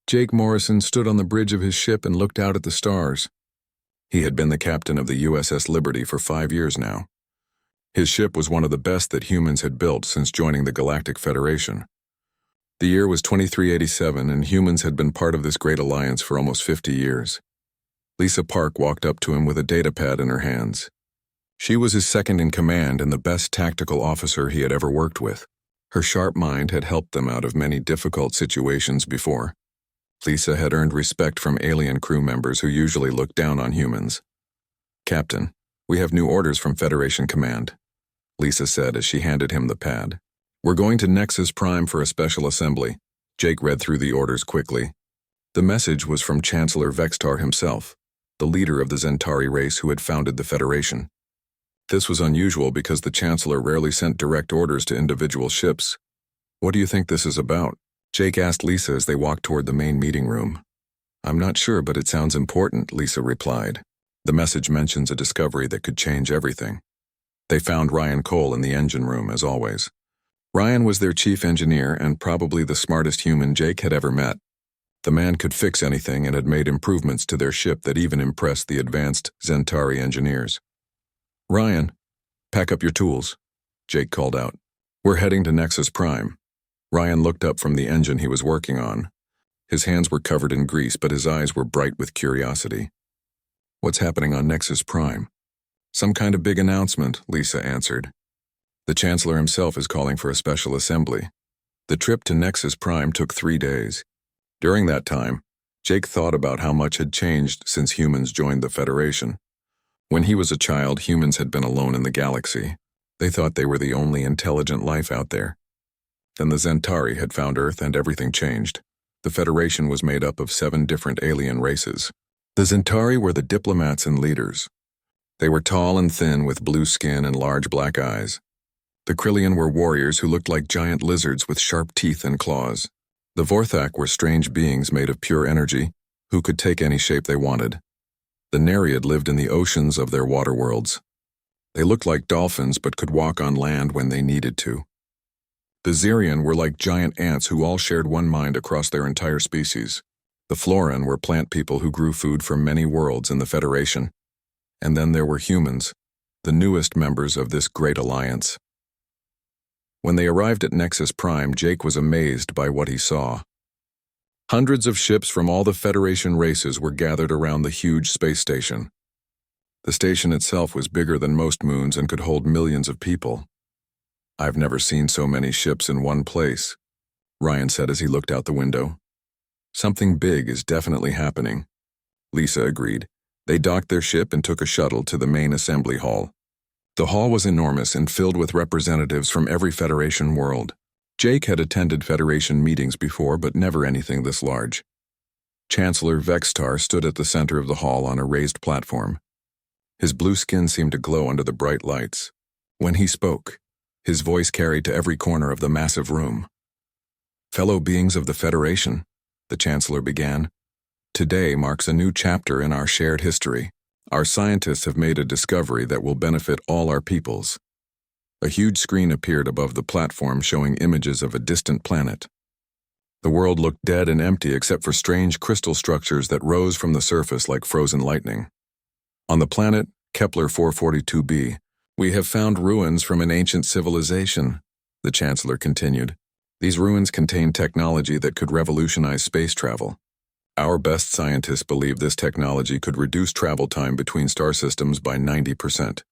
Jake Morrison stood on the bridge of his ship and looked out at the stars. He had been the captain of the USS Liberty for 5 years now. His ship was one of the best that humans had built since joining the Galactic Federation. The year was 2387, and humans had been part of this great alliance for almost 50 years. Lisa Park walked up to him with a datapad in her hands. She was his second in command and the best tactical officer he had ever worked with. Her sharp mind had helped them out of many difficult situations before. Lisa had earned respect from alien crew members who usually looked down on humans. "Captain, we have new orders from Federation Command," Lisa said as she handed him the pad. "We're going to Nexus Prime for a special assembly." Jake read through the orders quickly. The message was from Chancellor Vextar himself, the leader of the Zentari race who had founded the Federation. This was unusual because the Chancellor rarely sent direct orders to individual ships. "What do you think this is about?" Jake asked Lisa as they walked toward the main meeting room. "I'm not sure, but it sounds important," Lisa replied. The message mentions a discovery that could change everything. They found Ryan Cole in the engine room, as always. Ryan was their chief engineer and probably the smartest human Jake had ever met. The man could fix anything and had made improvements to their ship that even impressed the advanced Zentari engineers. "Ryan, pack up your tools," Jake called out. "We're heading to Nexus Prime." Ryan looked up from the engine he was working on. His hands were covered in grease, but his eyes were bright with curiosity. "What's happening on Nexus Prime?" "Some kind of big announcement," Lisa answered. "The Chancellor himself is calling for a special assembly." The trip to Nexus Prime took 3 days. During that time, Jake thought about how much had changed since humans joined the Federation. When he was a child, humans had been alone in the galaxy. They thought they were the only intelligent life out there. Then the Zentari had found Earth and everything changed. The Federation was made up of 7 different alien races. The Zentari were the diplomats and leaders. They were tall and thin with blue skin and large black eyes. The Krillian were warriors who looked like giant lizards with sharp teeth and claws. The Vorthak were strange beings made of pure energy who could take any shape they wanted. The Nereid lived in the oceans of their water worlds. They looked like dolphins but could walk on land when they needed to. The Xerian were like giant ants who all shared one mind across their entire species. The Floran were plant people who grew food for many worlds in the Federation. And then there were humans, the newest members of this great alliance. When they arrived at Nexus Prime, Jake was amazed by what he saw. Hundreds of ships from all the Federation races were gathered around the huge space station. The station itself was bigger than most moons and could hold millions of people. "I've never seen so many ships in one place," Ryan said as he looked out the window. "Something big is definitely happening." Lisa agreed. They docked their ship and took a shuttle to the main assembly hall. The hall was enormous and filled with representatives from every Federation world. Jake had attended Federation meetings before, but never anything this large. Chancellor Vextar stood at the center of the hall on a raised platform. His blue skin seemed to glow under the bright lights. When he spoke, his voice carried to every corner of the massive room. "Fellow beings of the Federation," the Chancellor began, "today marks a new chapter in our shared history. Our scientists have made a discovery that will benefit all our peoples." A huge screen appeared above the platform showing images of a distant planet. The world looked dead and empty except for strange crystal structures that rose from the surface like frozen lightning. "On the planet Kepler 442b, we have found ruins from an ancient civilization," the Chancellor continued. "These ruins contain technology that could revolutionize space travel. Our best scientists believe this technology could reduce travel time between star systems by 90%.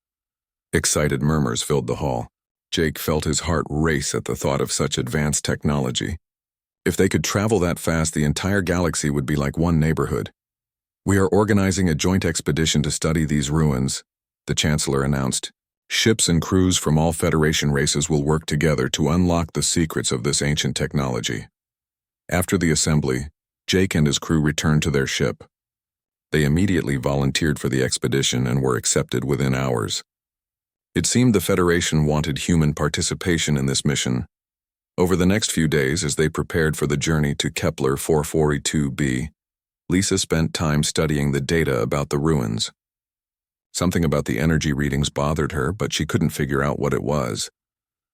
Excited murmurs filled the hall. Jake felt his heart race at the thought of such advanced technology. If they could travel that fast, the entire galaxy would be like one neighborhood. "We are organizing a joint expedition to study these ruins," the Chancellor announced. "Ships and crews from all Federation races will work together to unlock the secrets of this ancient technology." After the assembly, Jake and his crew returned to their ship. They immediately volunteered for the expedition and were accepted within hours. It seemed the Federation wanted human participation in this mission. Over the next few days, as they prepared for the journey to Kepler 442b, Lisa spent time studying the data about the ruins. Something about the energy readings bothered her, but she couldn't figure out what it was.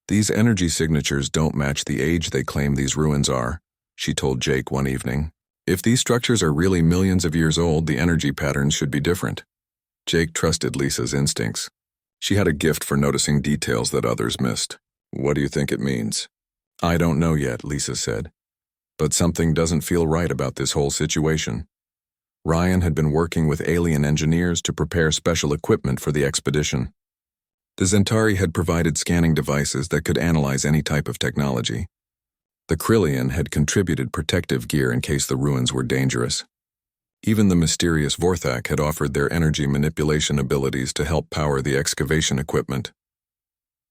"These energy signatures don't match the age they claim these ruins are," she told Jake one evening. If these structures are really millions of years old, the energy patterns should be different. Jake trusted Lisa's instincts. She had a gift for noticing details that others missed. What do you think it means? I don't know yet, Lisa said. But something doesn't feel right about this whole situation. Ryan had been working with alien engineers to prepare special equipment for the expedition. The Zentari had provided scanning devices that could analyze any type of technology. The Krillian had contributed protective gear in case the ruins were dangerous. Even the mysterious Vorthak had offered their energy manipulation abilities to help power the excavation equipment.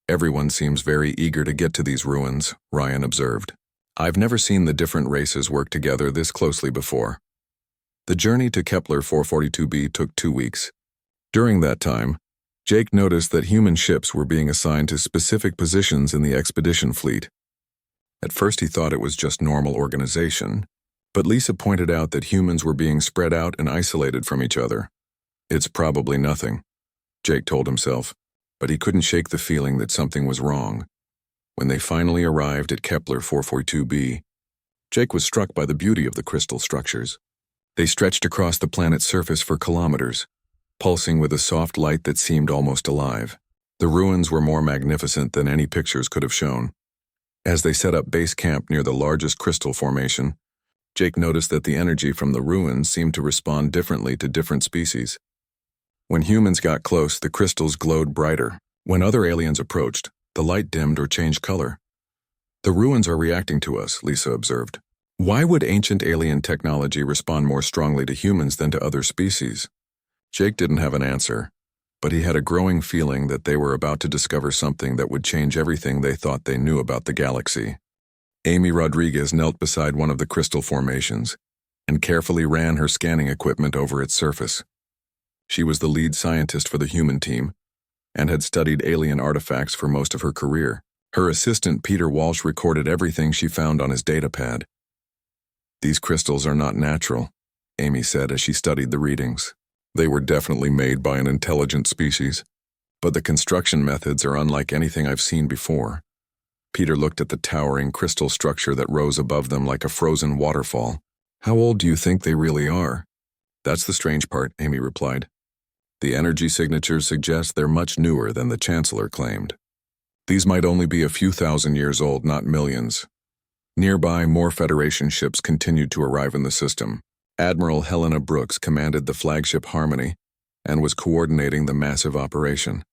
Everyone seems very eager to get to these ruins, Ryan observed. I've never seen the different races work together this closely before. The journey to Kepler 442b took 2 weeks. During that time, Jake noticed that human ships were being assigned to specific positions in the expedition fleet. At first he thought it was just normal organization, but Lisa pointed out that humans were being spread out and isolated from each other. It's probably nothing, Jake told himself, but he couldn't shake the feeling that something was wrong. When they finally arrived at Kepler 442b, Jake was struck by the beauty of the crystal structures. They stretched across the planet's surface for kilometers, pulsing with a soft light that seemed almost alive. The ruins were more magnificent than any pictures could have shown. As they set up base camp near the largest crystal formation, Jake noticed that the energy from the ruins seemed to respond differently to different species. When humans got close, the crystals glowed brighter. When other aliens approached, the light dimmed or changed color. The ruins are reacting to us, Lisa observed. Why would ancient alien technology respond more strongly to humans than to other species? Jake didn't have an answer, but he had a growing feeling that they were about to discover something that would change everything they thought they knew about the galaxy. Amy Rodriguez knelt beside one of the crystal formations and carefully ran her scanning equipment over its surface. She was the lead scientist for the human team and had studied alien artifacts for most of her career. Her assistant Peter Walsh recorded everything she found on his datapad. These crystals are not natural, Amy said as she studied the readings. They were definitely made by an intelligent species, but the construction methods are unlike anything I've seen before. Peter looked at the towering crystal structure that rose above them like a frozen waterfall. How old do you think they really are? That's the strange part, Amy replied. The energy signatures suggest they're much newer than the Chancellor claimed. These might only be a few thousand years old, not millions. Nearby, more Federation ships continued to arrive in the system. Admiral Helena Brooks commanded the flagship Harmony and was coordinating the massive operation.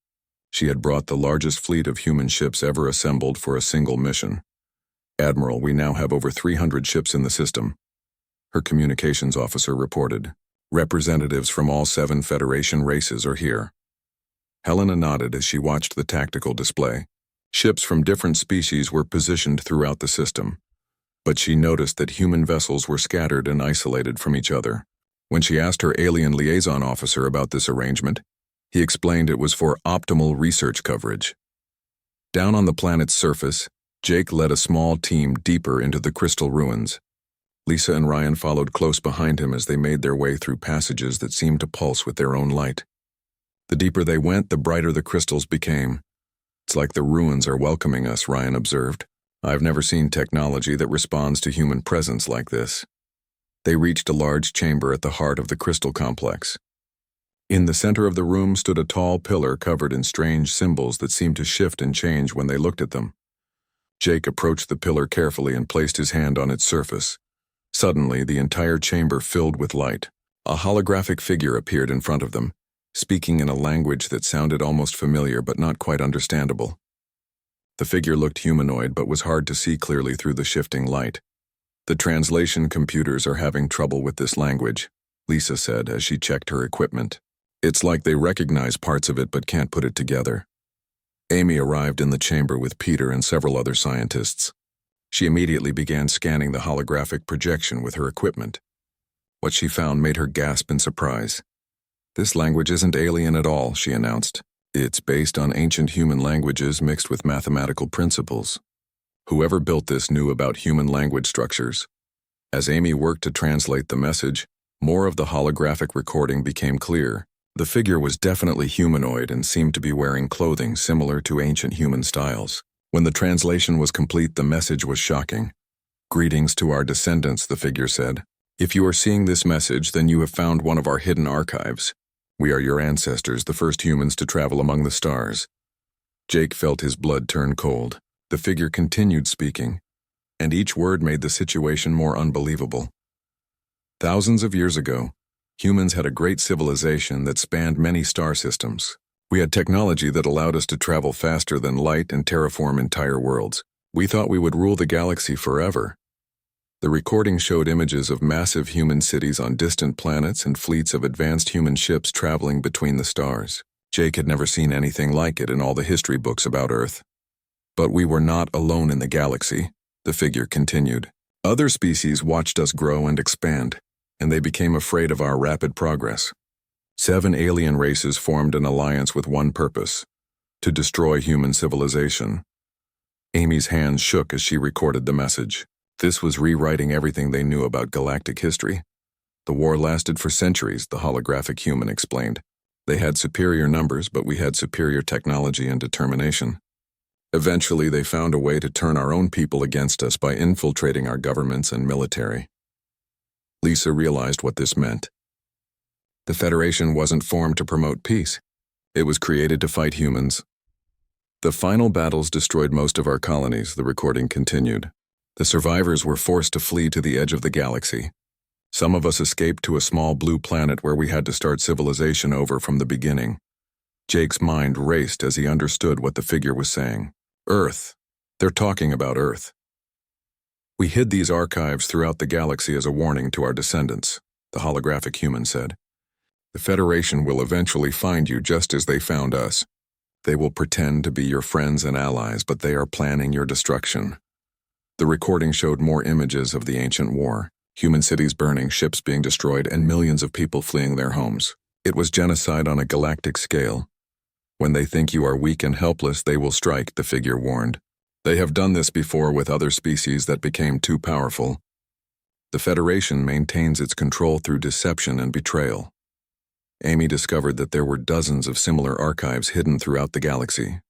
She had brought the largest fleet of human ships ever assembled for a single mission. Admiral, we now have over 300 ships in the system, her communications officer reported. Representatives from all 7 Federation races are here. Helena nodded as she watched the tactical display. Ships from different species were positioned throughout the system, but she noticed that human vessels were scattered and isolated from each other. When she asked her alien liaison officer about this arrangement, he explained it was for optimal research coverage. Down on the planet's surface, Jake led a small team deeper into the crystal ruins. Lisa and Ryan followed close behind him as they made their way through passages that seemed to pulse with their own light. The deeper they went, the brighter the crystals became. It's like the ruins are welcoming us, Ryan observed. I've never seen technology that responds to human presence like this. They reached a large chamber at the heart of the crystal complex. In the center of the room stood a tall pillar covered in strange symbols that seemed to shift and change when they looked at them. Jake approached the pillar carefully and placed his hand on its surface. Suddenly, the entire chamber filled with light. A holographic figure appeared in front of them, speaking in a language that sounded almost familiar but not quite understandable. The figure looked humanoid but was hard to see clearly through the shifting light. The translation computers are having trouble with this language, Lisa said as she checked her equipment. It's like they recognize parts of it but can't put it together. Amy arrived in the chamber with Peter and several other scientists. She immediately began scanning the holographic projection with her equipment. What she found made her gasp in surprise. This language isn't alien at all, she announced. It's based on ancient human languages mixed with mathematical principles. Whoever built this knew about human language structures. As Amy worked to translate the message, more of the holographic recording became clear. The figure was definitely humanoid and seemed to be wearing clothing similar to ancient human styles. When the translation was complete, the message was shocking. Greetings to our descendants, the figure said. If you are seeing this message, then you have found one of our hidden archives. We are your ancestors, the first humans to travel among the stars. Jake felt his blood turn cold. The figure continued speaking, and each word made the situation more unbelievable. Thousands of years ago, humans had a great civilization that spanned many star systems. We had technology that allowed us to travel faster than light and terraform entire worlds. We thought we would rule the galaxy forever. The recording showed images of massive human cities on distant planets and fleets of advanced human ships traveling between the stars. Jake had never seen anything like it in all the history books about Earth. But we were not alone in the galaxy, the figure continued. Other species watched us grow and expand, and they became afraid of our rapid progress. 7 alien races formed an alliance with one purpose: to destroy human civilization. Amy's hands shook as she recorded the message. This was rewriting everything they knew about galactic history. The war lasted for centuries, the holographic human explained. They had superior numbers, but we had superior technology and determination. Eventually, they found a way to turn our own people against us by infiltrating our governments and military. Lisa realized what this meant. The Federation wasn't formed to promote peace. It was created to fight humans. The final battles destroyed most of our colonies, the recording continued. The survivors were forced to flee to the edge of the galaxy. Some of us escaped to a small blue planet where we had to start civilization over from the beginning. Jake's mind raced as he understood what the figure was saying. Earth. They're talking about Earth. We hid these archives throughout the galaxy as a warning to our descendants, the holographic human said. The Federation will eventually find you just as they found us. They will pretend to be your friends and allies, but they are planning your destruction. The recording showed more images of the ancient war, human cities burning, ships being destroyed, and millions of people fleeing their homes. It was genocide on a galactic scale. When they think you are weak and helpless, they will strike, the figure warned. They have done this before with other species that became too powerful. The Federation maintains its control through deception and betrayal. Amy discovered that there were dozens of similar archives hidden throughout the galaxy.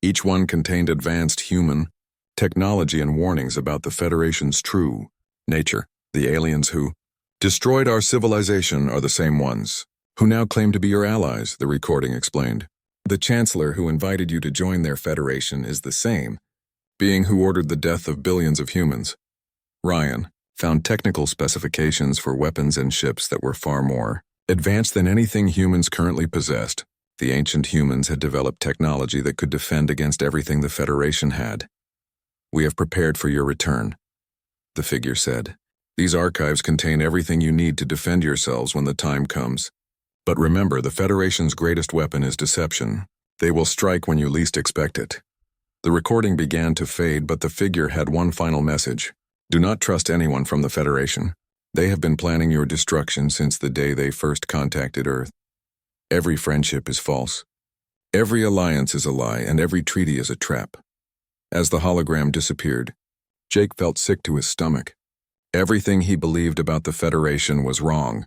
Each one contained advanced human technology and warnings about the Federation's true nature. The aliens who destroyed our civilization are the same ones who now claim to be your allies, the recording explained. The Chancellor who invited you to join their Federation is the same being who ordered the death of billions of humans. Ryan found technical specifications for weapons and ships that were far more advanced than anything humans currently possessed. The ancient humans had developed technology that could defend against everything the Federation had. We have prepared for your return, the figure said. These archives contain everything you need to defend yourselves when the time comes. But remember, the Federation's greatest weapon is deception. They will strike when you least expect it. The recording began to fade, but the figure had one final message. Do not trust anyone from the Federation. They have been planning your destruction since the day they first contacted Earth. Every friendship is false. Every alliance is a lie, and every treaty is a trap. As the hologram disappeared, Jake felt sick to his stomach. Everything he believed about the Federation was wrong.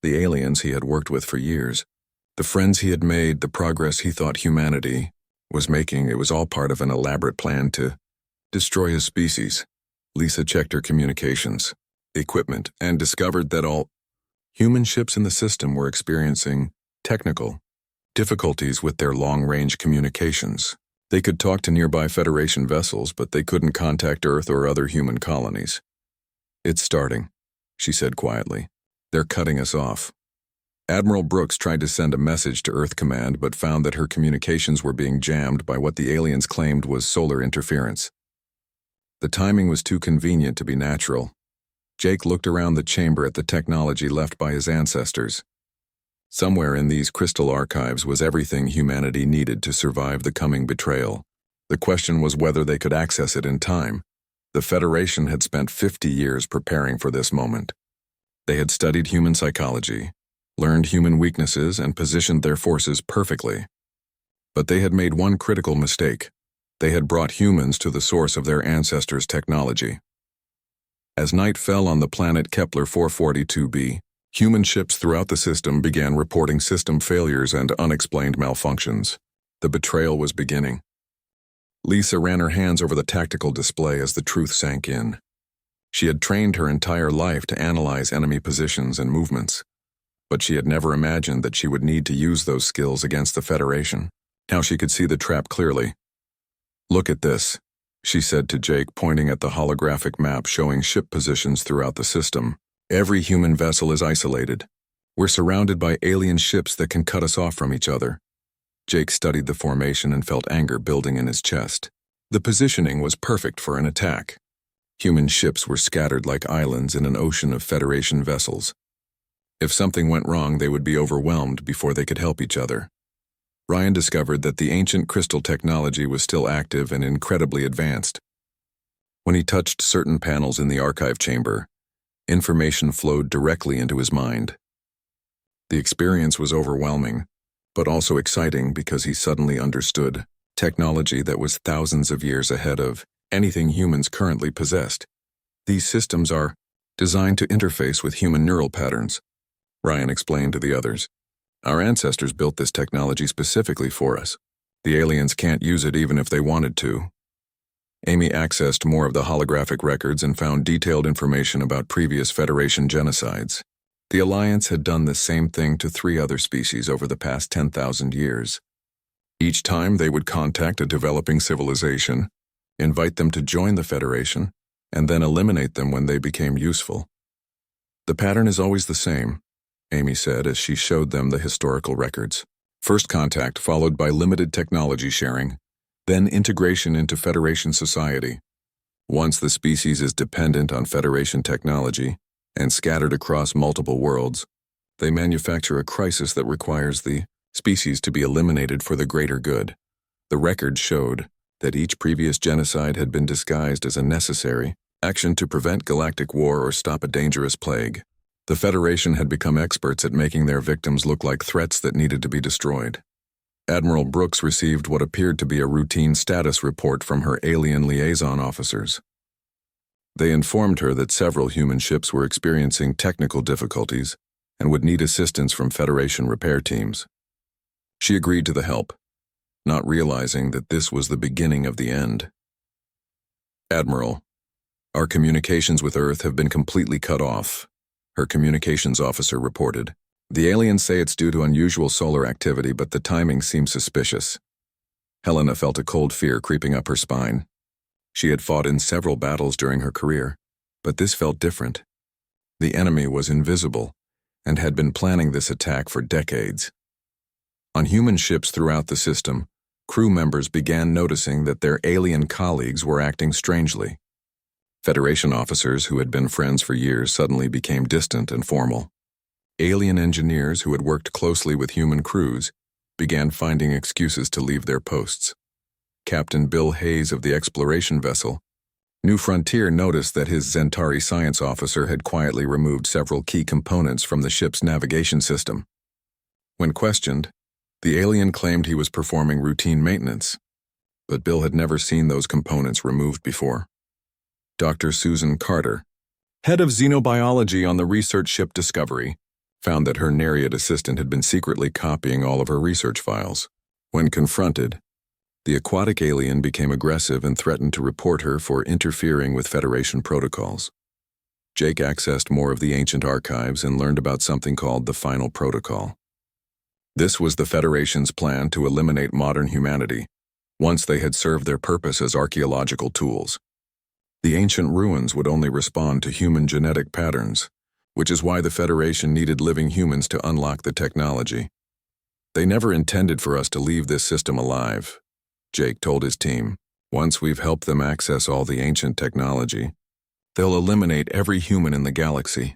The aliens he had worked with for years, the friends he had made, the progress he thought humanity was making, it was all part of an elaborate plan to destroy his species. Lisa checked her communications, equipment, and discovered that all human ships in the system were experiencing technical difficulties with their long-range communications. They could talk to nearby Federation vessels, but they couldn't contact Earth or other human colonies. It's starting, she said quietly. They're cutting us off. Admiral Brooks tried to send a message to Earth Command, but found that her communications were being jammed by what the aliens claimed was solar interference. The timing was too convenient to be natural. Jake looked around the chamber at the technology left by his ancestors. Somewhere in these crystal archives was everything humanity needed to survive the coming betrayal. The question was whether they could access it in time. The Federation had spent 50 years preparing for this moment. They had studied human psychology, learned human weaknesses, and positioned their forces perfectly. But they had made one critical mistake. They had brought humans to the source of their ancestors' technology. As night fell on the planet Kepler 442b, human ships throughout the system began reporting system failures and unexplained malfunctions. The betrayal was beginning. Lisa ran her hands over the tactical display as the truth sank in. She had trained her entire life to analyze enemy positions and movements, but she had never imagined that she would need to use those skills against the Federation. Now she could see the trap clearly. "Look at this," she said to Jake, pointing at the holographic map showing ship positions throughout the system. "Every human vessel is isolated. We're surrounded by alien ships that can cut us off from each other." Jake studied the formation and felt anger building in his chest. The positioning was perfect for an attack. Human ships were scattered like islands in an ocean of Federation vessels. If something went wrong, they would be overwhelmed before they could help each other. Ryan discovered that the ancient crystal technology was still active and incredibly advanced. When he touched certain panels in the archive chamber, information flowed directly into his mind. The experience was overwhelming, but also exciting because he suddenly understood technology that was thousands of years ahead of anything humans currently possessed. These systems are designed to interface with human neural patterns, Ryan explained to the others. Our ancestors built this technology specifically for us. The aliens can't use it even if they wanted to. Amy accessed more of the holographic records and found detailed information about previous Federation genocides. The Alliance had done the same thing to 3 other species over the past 10,000 years. Each time they would contact a developing civilization, invite them to join the Federation, and then eliminate them when they became useful. "The pattern is always the same," Amy said as she showed them the historical records. "First contact followed by limited technology sharing, then integration into Federation society. Once the species is dependent on Federation technology and scattered across multiple worlds, they manufacture a crisis that requires the species to be eliminated for the greater good." The records showed that each previous genocide had been disguised as a necessary action to prevent galactic war or stop a dangerous plague. The Federation had become experts at making their victims look like threats that needed to be destroyed. Admiral Brooks received what appeared to be a routine status report from her alien liaison officers. They informed her that several human ships were experiencing technical difficulties and would need assistance from Federation repair teams. She agreed to the help, not realizing that this was the beginning of the end. "Admiral, our communications with Earth have been completely cut off," her communications officer reported. "The aliens say it's due to unusual solar activity, but the timing seems suspicious." Helena felt a cold fear creeping up her spine. She had fought in several battles during her career, but this felt different. The enemy was invisible and had been planning this attack for decades. On human ships throughout the system, crew members began noticing that their alien colleagues were acting strangely. Federation officers who had been friends for years suddenly became distant and formal. Alien engineers who had worked closely with human crews began finding excuses to leave their posts. Captain Bill Hayes of the exploration vessel, New Frontier, noticed that his Zentari science officer had quietly removed several key components from the ship's navigation system. When questioned, the alien claimed he was performing routine maintenance, but Bill had never seen those components removed before. Dr. Susan Carter, head of xenobiology on the research ship Discovery, found that her Nereid assistant had been secretly copying all of her research files. When confronted, the aquatic alien became aggressive and threatened to report her for interfering with Federation protocols. Jake accessed more of the ancient archives and learned about something called the Final Protocol. This was the Federation's plan to eliminate modern humanity once they had served their purpose as archaeological tools. The ancient ruins would only respond to human genetic patterns, which is why the Federation needed living humans to unlock the technology. "They never intended for us to leave this system alive," Jake told his team. "Once we've helped them access all the ancient technology, they'll eliminate every human in the galaxy."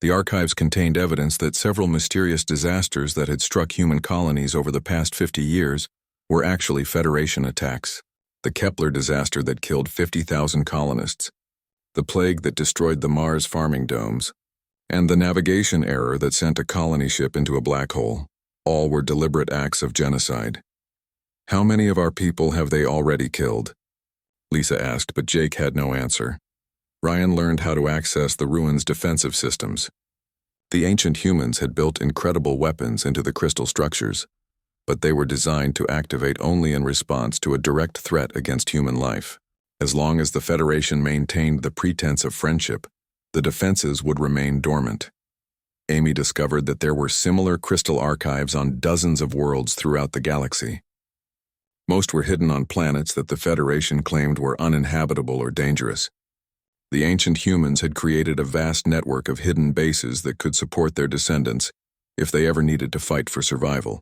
The archives contained evidence that several mysterious disasters that had struck human colonies over the past 50 years were actually Federation attacks. The Kepler disaster that killed 50,000 colonists, the plague that destroyed the Mars farming domes, and the navigation error that sent a colony ship into a black hole. All were deliberate acts of genocide. "How many of our people have they already killed?" Lisa asked, but Jake had no answer. Ryan learned how to access the ruins' defensive systems. The ancient humans had built incredible weapons into the crystal structures, but they were designed to activate only in response to a direct threat against human life. As long as the Federation maintained the pretense of friendship, the defenses would remain dormant. Amy discovered that there were similar crystal archives on dozens of worlds throughout the galaxy. Most were hidden on planets that the Federation claimed were uninhabitable or dangerous. The ancient humans had created a vast network of hidden bases that could support their descendants if they ever needed to fight for survival.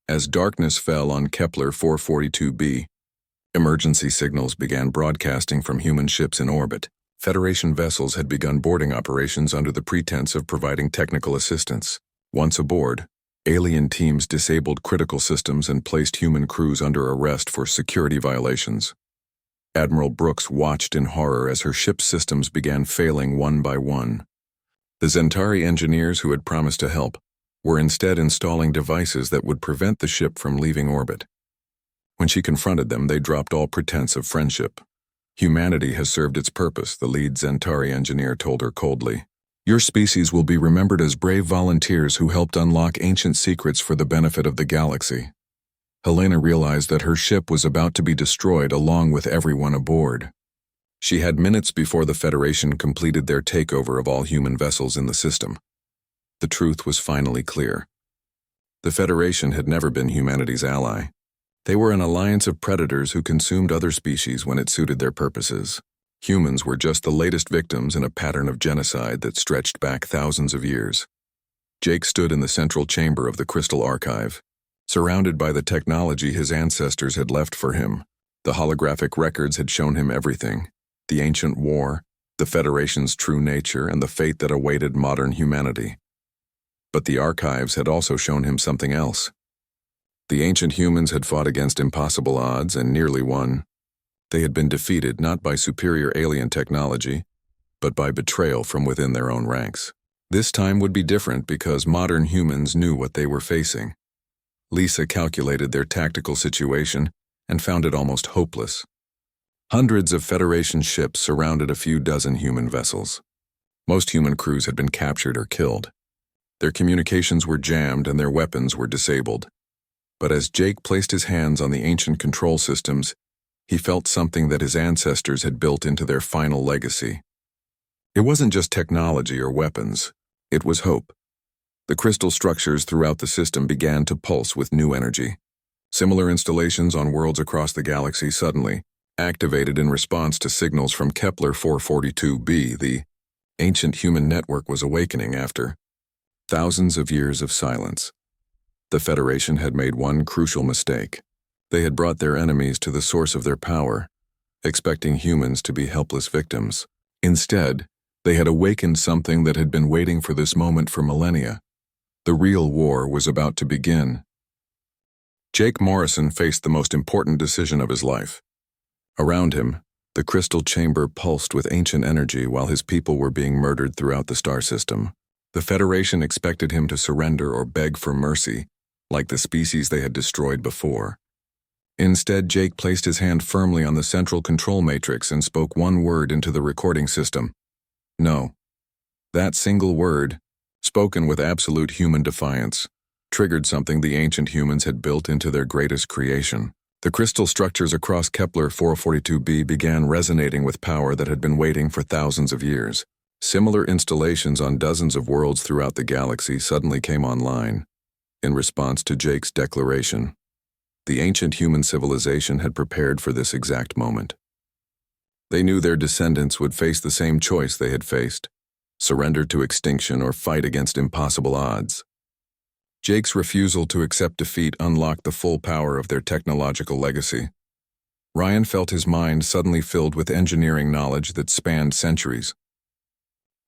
As darkness fell on Kepler 442b, emergency signals began broadcasting from human ships in orbit. Federation vessels had begun boarding operations under the pretense of providing technical assistance. Once aboard, alien teams disabled critical systems and placed human crews under arrest for security violations. Admiral Brooks watched in horror as her ship's systems began failing one by one. The Zentari engineers who had promised to help were instead installing devices that would prevent the ship from leaving orbit. When she confronted them, they dropped all pretense of friendship. "Humanity has served its purpose," the lead Zentari engineer told her coldly. "Your species will be remembered as brave volunteers who helped unlock ancient secrets for the benefit of the galaxy." Helena realized that her ship was about to be destroyed along with everyone aboard. She had minutes before the Federation completed their takeover of all human vessels in the system. The truth was finally clear. The Federation had never been humanity's ally. They were an alliance of predators who consumed other species when it suited their purposes. Humans were just the latest victims in a pattern of genocide that stretched back thousands of years. Jake stood in the central chamber of the Crystal Archive, surrounded by the technology his ancestors had left for him. The holographic records had shown him everything: the ancient war, the Federation's true nature, and the fate that awaited modern humanity. But the archives had also shown him something else. The ancient humans had fought against impossible odds and nearly won. They had been defeated not by superior alien technology, but by betrayal from within their own ranks. This time would be different because modern humans knew what they were facing. Lisa calculated their tactical situation and found it almost hopeless. Hundreds of Federation ships surrounded a few dozen human vessels. Most human crews had been captured or killed. Their communications were jammed and their weapons were disabled. But as Jake placed his hands on the ancient control systems, he felt something that his ancestors had built into their final legacy. It wasn't just technology or weapons, it was hope. The crystal structures throughout the system began to pulse with new energy. Similar installations on worlds across the galaxy suddenly activated in response to signals from Kepler 442b. The ancient human network was awakening after thousands of years of silence. The Federation had made one crucial mistake. They had brought their enemies to the source of their power, expecting humans to be helpless victims. Instead, they had awakened something that had been waiting for this moment for millennia. The real war was about to begin. Jake Morrison faced the most important decision of his life. Around him, the crystal chamber pulsed with ancient energy while his people were being murdered throughout the star system. The Federation expected him to surrender or beg for mercy, like the species they had destroyed before. Instead, Jake placed his hand firmly on the central control matrix and spoke one word into the recording system: no. That single word, spoken with absolute human defiance, triggered something the ancient humans had built into their greatest creation. The crystal structures across Kepler 442b began resonating with power that had been waiting for thousands of years. Similar installations on dozens of worlds throughout the galaxy suddenly came online. In response to Jake's declaration, the ancient human civilization had prepared for this exact moment. They knew their descendants would face the same choice they had faced: surrender to extinction or fight against impossible odds. Jake's refusal to accept defeat unlocked the full power of their technological legacy. Ryan felt his mind suddenly filled with engineering knowledge that spanned centuries.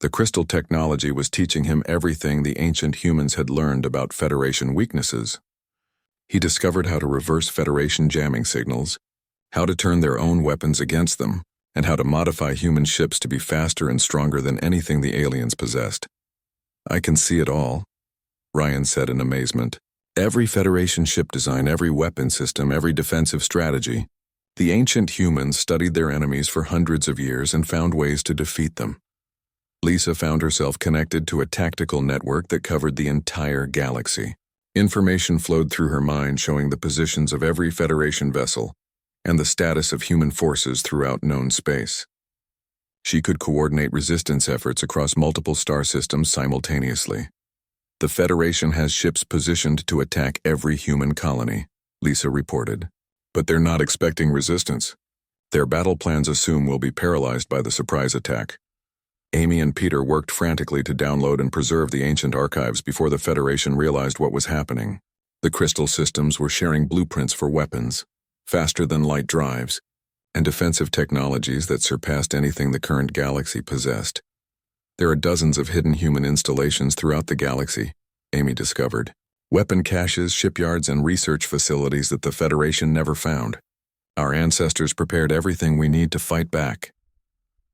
The crystal technology was teaching him everything the ancient humans had learned about Federation weaknesses. He discovered how to reverse Federation jamming signals, how to turn their own weapons against them, and how to modify human ships to be faster and stronger than anything the aliens possessed. "I can see it all," Ryan said in amazement. "Every Federation ship design, every weapon system, every defensive strategy. The ancient humans studied their enemies for hundreds of years and found ways to defeat them." Lisa found herself connected to a tactical network that covered the entire galaxy. Information flowed through her mind showing the positions of every Federation vessel, and the status of human forces throughout known space. She could coordinate resistance efforts across multiple star systems simultaneously. The Federation has ships positioned to attack every human colony, Lisa reported. But they're not expecting resistance. Their battle plans assume we'll be paralyzed by the surprise attack. Amy and Peter worked frantically to download and preserve the ancient archives before the Federation realized what was happening. The crystal systems were sharing blueprints for weapons, faster-than-light drives, and defensive technologies that surpassed anything the current galaxy possessed. There are dozens of hidden human installations throughout the galaxy, Amy discovered. Weapon caches, shipyards, and research facilities that the Federation never found. Our ancestors prepared everything we need to fight back.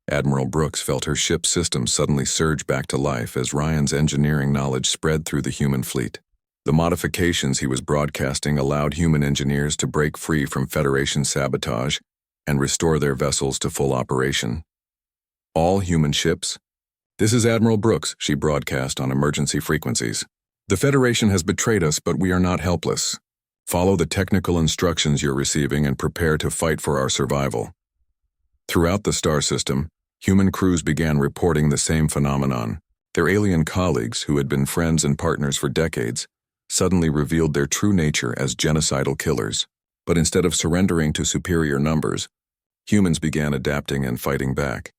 Admiral Brooks felt her ship's systems suddenly surge back to life as Ryan's engineering knowledge spread through the human fleet. The modifications he was broadcasting allowed human engineers to break free from Federation sabotage and restore their vessels to full operation. All human ships. This is Admiral Brooks, she broadcast on emergency frequencies. The Federation has betrayed us, but we are not helpless. Follow the technical instructions you're receiving and prepare to fight for our survival. Throughout the star system, human crews began reporting the same phenomenon. Their alien colleagues, who had been friends and partners for decades, suddenly revealed their true nature as genocidal killers. But instead of surrendering to superior numbers, humans began adapting and fighting back.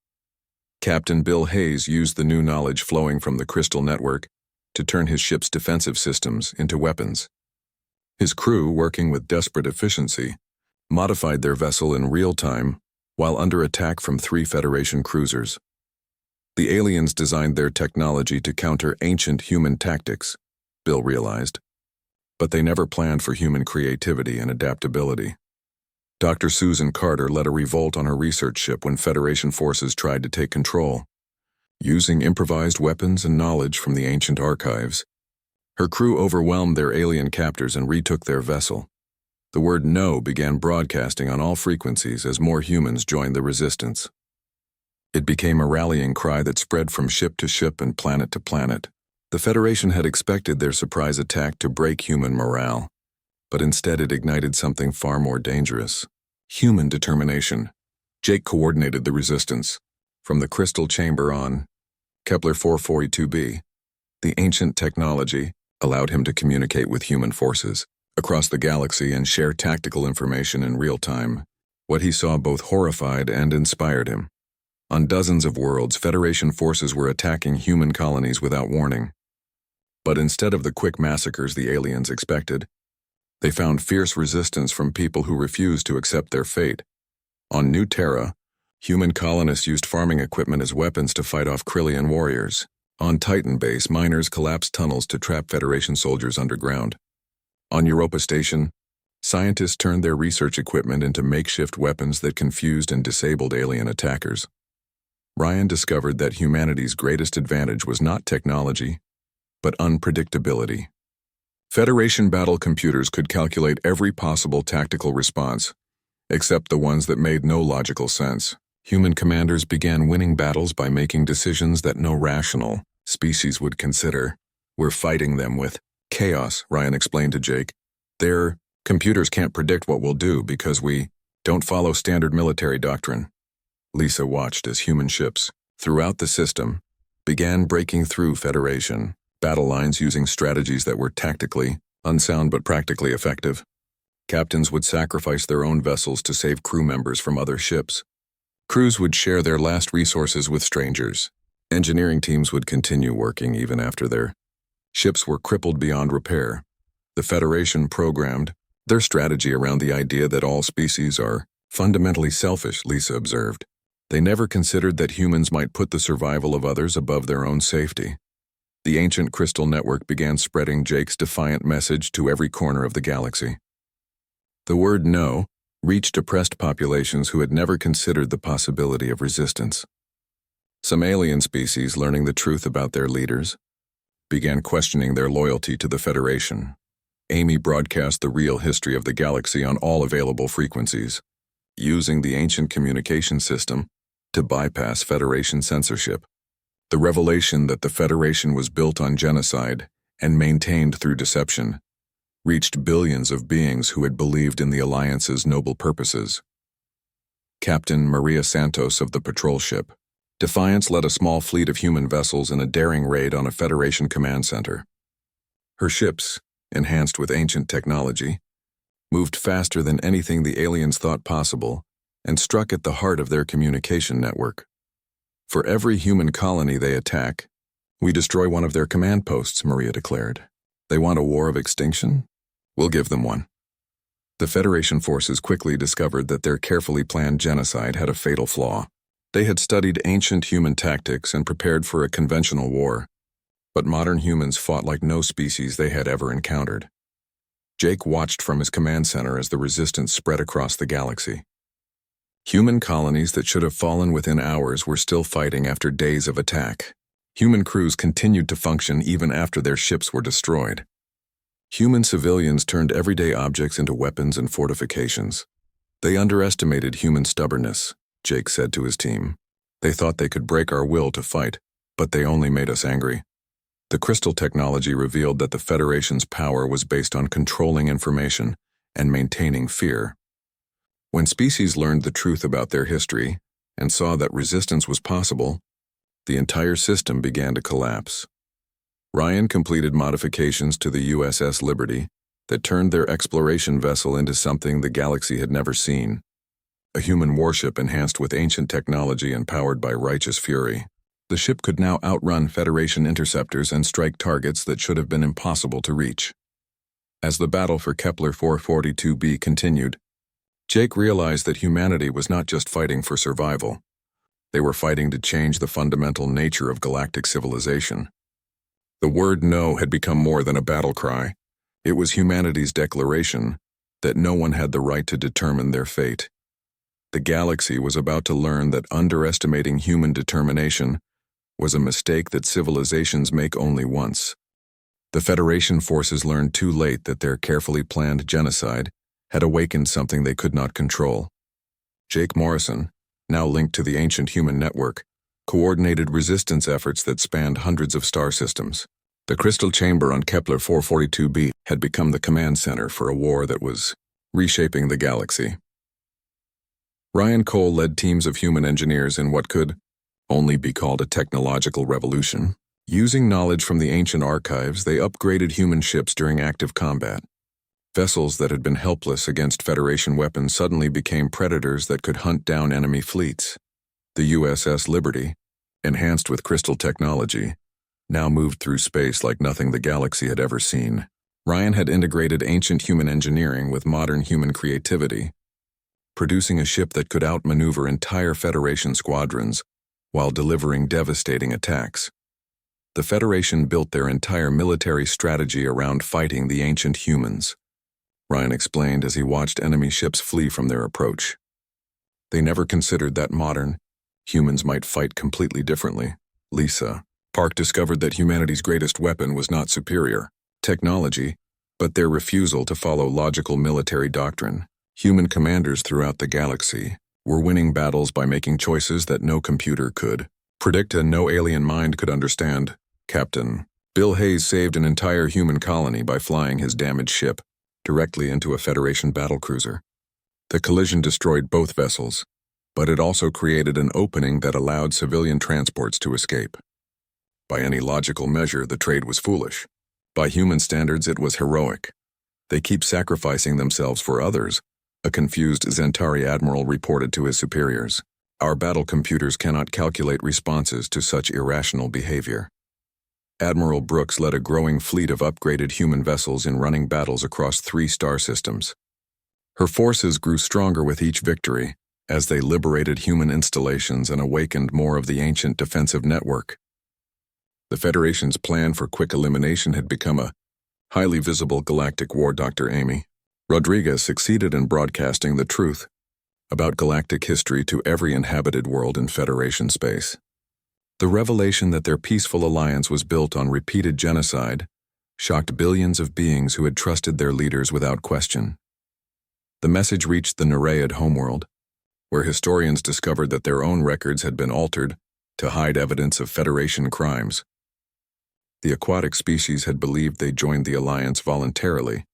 Captain Bill Hayes used the new knowledge flowing from the Crystal Network to turn his ship's defensive systems into weapons. His crew, working with desperate efficiency, modified their vessel in real time while under attack from 3 Federation cruisers. The aliens designed their technology to counter ancient human tactics, Bill realized, but they never planned for human creativity and adaptability. Dr. Susan Carter led a revolt on her research ship when Federation forces tried to take control. Using improvised weapons and knowledge from the ancient archives, her crew overwhelmed their alien captors and retook their vessel. The word "no" began broadcasting on all frequencies as more humans joined the resistance. It became a rallying cry that spread from ship to ship and planet to planet. The Federation had expected their surprise attack to break human morale, but instead it ignited something far more dangerous: human determination. Jake coordinated the resistance. From the crystal chamber on Kepler 442b, the ancient technology allowed him to communicate with human forces across the galaxy and share tactical information in real time. What he saw both horrified and inspired him. On dozens of worlds, Federation forces were attacking human colonies without warning. But instead of the quick massacres the aliens expected, they found fierce resistance from people who refused to accept their fate. On New Terra, human colonists used farming equipment as weapons to fight off Krillian warriors. On Titan Base, miners collapsed tunnels to trap Federation soldiers underground. On Europa Station, scientists turned their research equipment into makeshift weapons that confused and disabled alien attackers. Ryan discovered that humanity's greatest advantage was not technology, but unpredictability. Federation battle computers could calculate every possible tactical response, except the ones that made no logical sense. Human commanders began winning battles by making decisions that no rational species would consider. We're fighting them with chaos, Ryan explained to Jake. Their computers can't predict what we'll do because we don't follow standard military doctrine. Lisa watched as human ships, throughout the system, began breaking through Federation battle lines using strategies that were tactically unsound but practically effective. Captains would sacrifice their own vessels to save crew members from other ships. Crews would share their last resources with strangers. Engineering teams would continue working even after their ships were crippled beyond repair. The Federation programmed their strategy around the idea that all species are fundamentally selfish, Lisa observed. They never considered that humans might put the survival of others above their own safety. The ancient crystal network began spreading Jake's defiant message to every corner of the galaxy. The word "no" reached oppressed populations who had never considered the possibility of resistance. Some alien species, learning the truth about their leaders, began questioning their loyalty to the Federation. Amy broadcast the real history of the galaxy on all available frequencies, using the ancient communication system to bypass Federation censorship. The revelation that the Federation was built on genocide and maintained through deception reached billions of beings who had believed in the Alliance's noble purposes. Captain Maria Santos of the patrol ship, Defiance led a small fleet of human vessels in a daring raid on a Federation command center. Her ships, enhanced with ancient technology, moved faster than anything the aliens thought possible and struck at the heart of their communication network. For every human colony they attack, we destroy one of their command posts, Maria declared. They want a war of extinction? We'll give them one. The Federation forces quickly discovered that their carefully planned genocide had a fatal flaw. They had studied ancient human tactics and prepared for a conventional war, but modern humans fought like no species they had ever encountered. Jake watched from his command center as the resistance spread across the galaxy. Human colonies that should have fallen within hours were still fighting after days of attack. Human crews continued to function even after their ships were destroyed. Human civilians turned everyday objects into weapons and fortifications. They underestimated human stubbornness, Jake said to his team. They thought they could break our will to fight, but they only made us angry. The crystal technology revealed that the Federation's power was based on controlling information and maintaining fear. When species learned the truth about their history and saw that resistance was possible, the entire system began to collapse. Ryan completed modifications to the USS Liberty that turned their exploration vessel into something the galaxy had never seen. A human warship enhanced with ancient technology and powered by righteous fury. The ship could now outrun Federation interceptors and strike targets that should have been impossible to reach. As the battle for Kepler 442b continued, Jake realized that humanity was not just fighting for survival. They were fighting to change the fundamental nature of galactic civilization. The word no had become more than a battle cry. It was humanity's declaration that no one had the right to determine their fate. The galaxy was about to learn that underestimating human determination was a mistake that civilizations make only once. The Federation forces learned too late that their carefully planned genocide had awakened something they could not control. Jake Morrison, now linked to the ancient human network, coordinated resistance efforts that spanned hundreds of star systems. The crystal chamber on Kepler 442b had become the command center for a war that was reshaping the galaxy. Ryan Cole led teams of human engineers in what could only be called a technological revolution. Using knowledge from the ancient archives, they upgraded human ships during active combat. Vessels that had been helpless against Federation weapons suddenly became predators that could hunt down enemy fleets. The USS Liberty, enhanced with crystal technology, now moved through space like nothing the galaxy had ever seen. Ryan had integrated ancient human engineering with modern human creativity, producing a ship that could outmaneuver entire Federation squadrons while delivering devastating attacks. The Federation built their entire military strategy around fighting the ancient humans, Ryan explained as he watched enemy ships flee from their approach. They never considered that modern humans might fight completely differently. Lisa Park discovered that humanity's greatest weapon was not superior technology, but their refusal to follow logical military doctrine. Human commanders throughout the galaxy were winning battles by making choices that no computer could predict and no alien mind could understand. Captain Bill Hayes saved an entire human colony by flying his damaged ship directly into a Federation battlecruiser. The collision destroyed both vessels, but it also created an opening that allowed civilian transports to escape. By any logical measure, the trade was foolish. By human standards, it was heroic. They keep sacrificing themselves for others, a confused Zentari admiral reported to his superiors. Our battle computers cannot calculate responses to such irrational behavior. Admiral Brooks led a growing fleet of upgraded human vessels in running battles across 3 star systems. Her forces grew stronger with each victory as they liberated human installations and awakened more of the ancient defensive network. The Federation's plan for quick elimination had become a highly visible galactic war. Dr. Amy Rodriguez succeeded in broadcasting the truth about galactic history to every inhabited world in Federation space. The revelation that their peaceful alliance was built on repeated genocide shocked billions of beings who had trusted their leaders without question. The message reached the Nereid homeworld, where historians discovered that their own records had been altered to hide evidence of Federation crimes. The aquatic species had believed they joined the alliance voluntarily,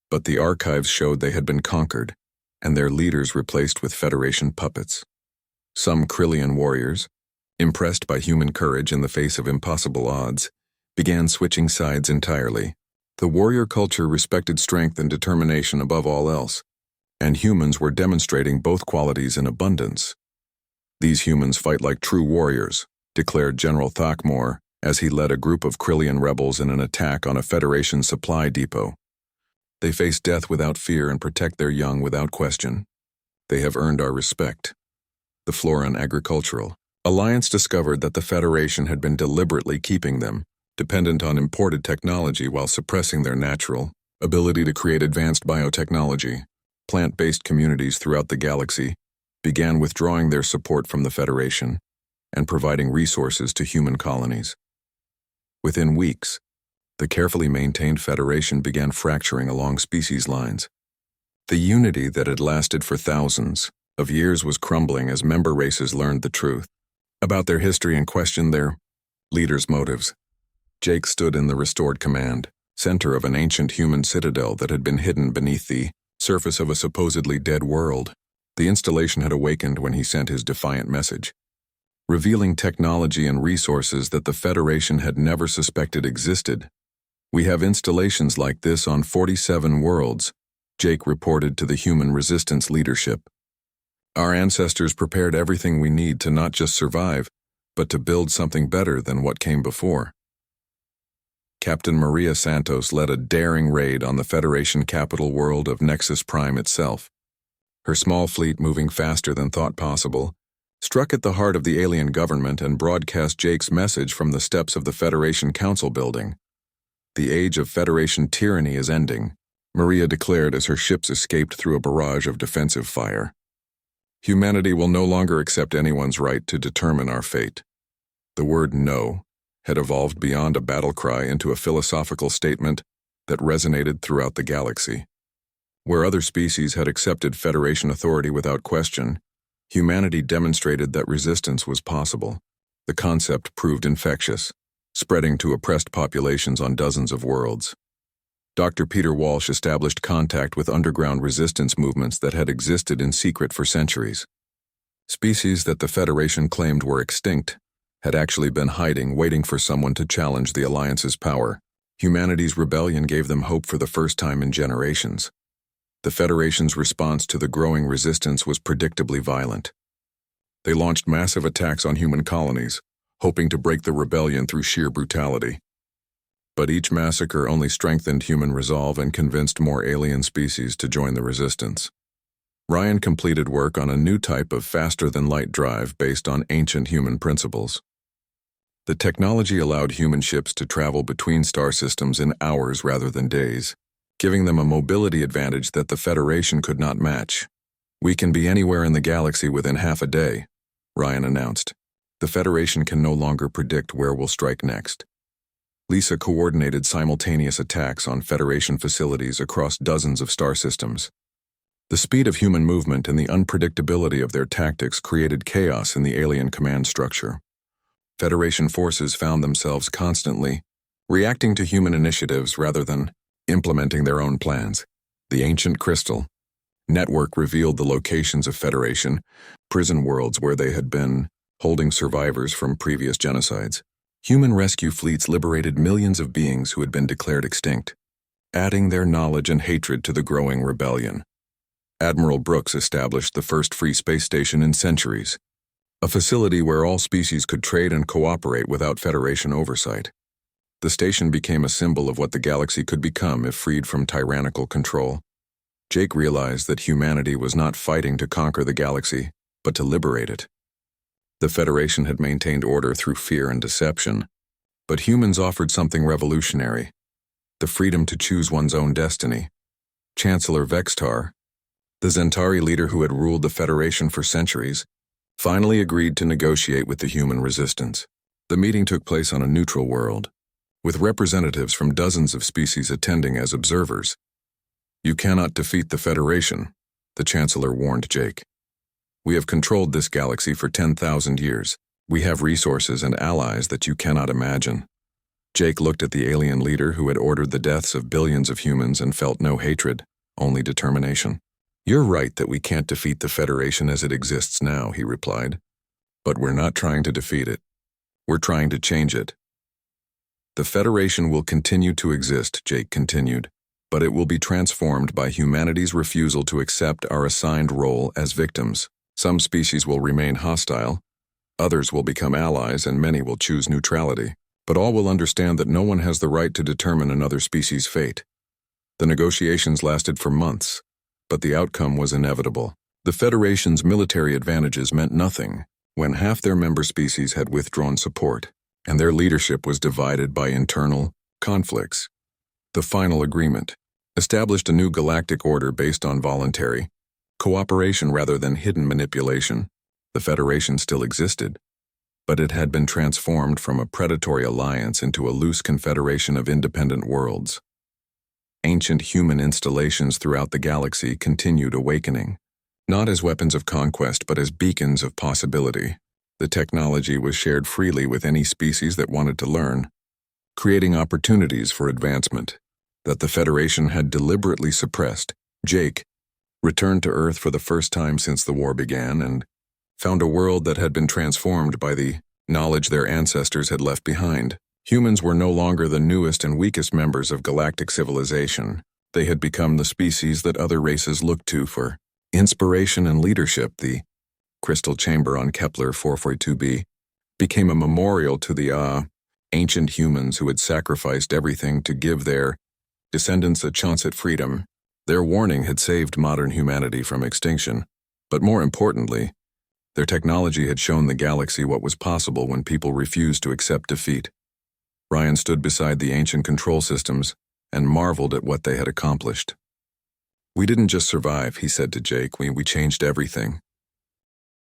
But the archives showed they had been conquered, and their leaders replaced with Federation puppets. Some Krillian warriors, impressed by human courage in the face of impossible odds, began switching sides entirely. The warrior culture respected strength and determination above all else, and humans were demonstrating both qualities in abundance. "These humans fight like true warriors," declared General Thakmor as he led a group of Krillian rebels in an attack on a Federation supply depot. "They face death without fear and protect their young without question. They have earned our respect." The Floran Agricultural Alliance discovered that the Federation had been deliberately keeping them dependent on imported technology while suppressing their natural ability to create advanced biotechnology. Plant-based communities throughout the galaxy began withdrawing their support from the Federation and providing resources to human colonies. Within weeks, the carefully maintained Federation began fracturing along species lines. The unity that had lasted for thousands of years was crumbling as member races learned the truth about their history and questioned their leaders' motives. Jake stood in the restored command center of an ancient human citadel that had been hidden beneath the surface of a supposedly dead world. The installation had awakened when he sent his defiant message, revealing technology and resources that the Federation had never suspected existed. "We have installations like this on 47 worlds," Jake reported to the human resistance leadership. "Our ancestors prepared everything we need to not just survive, but to build something better than what came before." Captain Maria Santos led a daring raid on the Federation capital world of Nexus Prime itself. Her small fleet, moving faster than thought possible, struck at the heart of the alien government and broadcast Jake's message from the steps of the Federation Council building. "The age of Federation tyranny is ending," Maria declared as her ships escaped through a barrage of defensive fire. "Humanity will no longer accept anyone's right to determine our fate." The word "no" had evolved beyond a battle cry into a philosophical statement that resonated throughout the galaxy. Where other species had accepted Federation authority without question, humanity demonstrated that resistance was possible. The concept proved infectious, spreading to oppressed populations on dozens of worlds. Dr. Peter Walsh established contact with underground resistance movements that had existed in secret for centuries. Species that the Federation claimed were extinct had actually been hiding, waiting for someone to challenge the Alliance's power. Humanity's rebellion gave them hope for the first time in generations. The Federation's response to the growing resistance was predictably violent. They launched massive attacks on human colonies, hoping to break the rebellion through sheer brutality. But each massacre only strengthened human resolve and convinced more alien species to join the resistance. Ryan completed work on a new type of faster-than-light drive based on ancient human principles. The technology allowed human ships to travel between star systems in hours rather than days, giving them a mobility advantage that the Federation could not match. "We can be anywhere in the galaxy within half a day," Ryan announced. "The Federation can no longer predict where we'll strike next." Lisa coordinated simultaneous attacks on Federation facilities across dozens of star systems. The speed of human movement and the unpredictability of their tactics created chaos in the alien command structure. Federation forces found themselves constantly reacting to human initiatives rather than implementing their own plans. The ancient crystal network revealed the locations of Federation prison worlds where they had been holding survivors from previous genocides. Human rescue fleets liberated millions of beings who had been declared extinct, adding their knowledge and hatred to the growing rebellion. Admiral Brooks established the first free space station in centuries, a facility where all species could trade and cooperate without Federation oversight. The station became a symbol of what the galaxy could become if freed from tyrannical control. Jake realized that humanity was not fighting to conquer the galaxy, but to liberate it. The Federation had maintained order through fear and deception, but humans offered something revolutionary: the freedom to choose one's own destiny. Chancellor Vextar, the Zentari leader who had ruled the Federation for centuries, finally agreed to negotiate with the human resistance. The meeting took place on a neutral world, with representatives from dozens of species attending as observers. "You cannot defeat the Federation," the Chancellor warned Jake. "We have controlled this galaxy for 10,000 years. We have resources and allies that you cannot imagine." Jake looked at the alien leader who had ordered the deaths of billions of humans and felt no hatred, only determination. "You're right that we can't defeat the Federation as it exists now," he replied. "But we're not trying to defeat it. We're trying to change it." "The Federation will continue to exist," Jake continued, "but it will be transformed by humanity's refusal to accept our assigned role as victims. Some species will remain hostile, others will become allies, and many will choose neutrality. But all will understand that no one has the right to determine another species' fate." The negotiations lasted for months, but the outcome was inevitable. The Federation's military advantages meant nothing when half their member species had withdrawn support, and their leadership was divided by internal conflicts. The final agreement established a new galactic order based on voluntary cooperation rather than hidden manipulation. The Federation still existed, but it had been transformed from a predatory alliance into a loose confederation of independent worlds. Ancient human installations throughout the galaxy continued awakening, not as weapons of conquest but as beacons of possibility. The technology was shared freely with any species that wanted to learn, creating opportunities for advancement that the Federation had deliberately suppressed. Jake returned to Earth for the first time since the war began and found a world that had been transformed by the knowledge their ancestors had left behind. Humans were no longer the newest and weakest members of galactic civilization. They had become the species that other races looked to for inspiration and leadership. The crystal chamber on Kepler 442b became a memorial to the ancient humans who had sacrificed everything to give their descendants a chance at freedom. Their warning had saved modern humanity from extinction, but more importantly, their technology had shown the galaxy what was possible when people refused to accept defeat. Ryan stood beside the ancient control systems and marveled at what they had accomplished. "We didn't just survive," he said to Jake. We changed everything.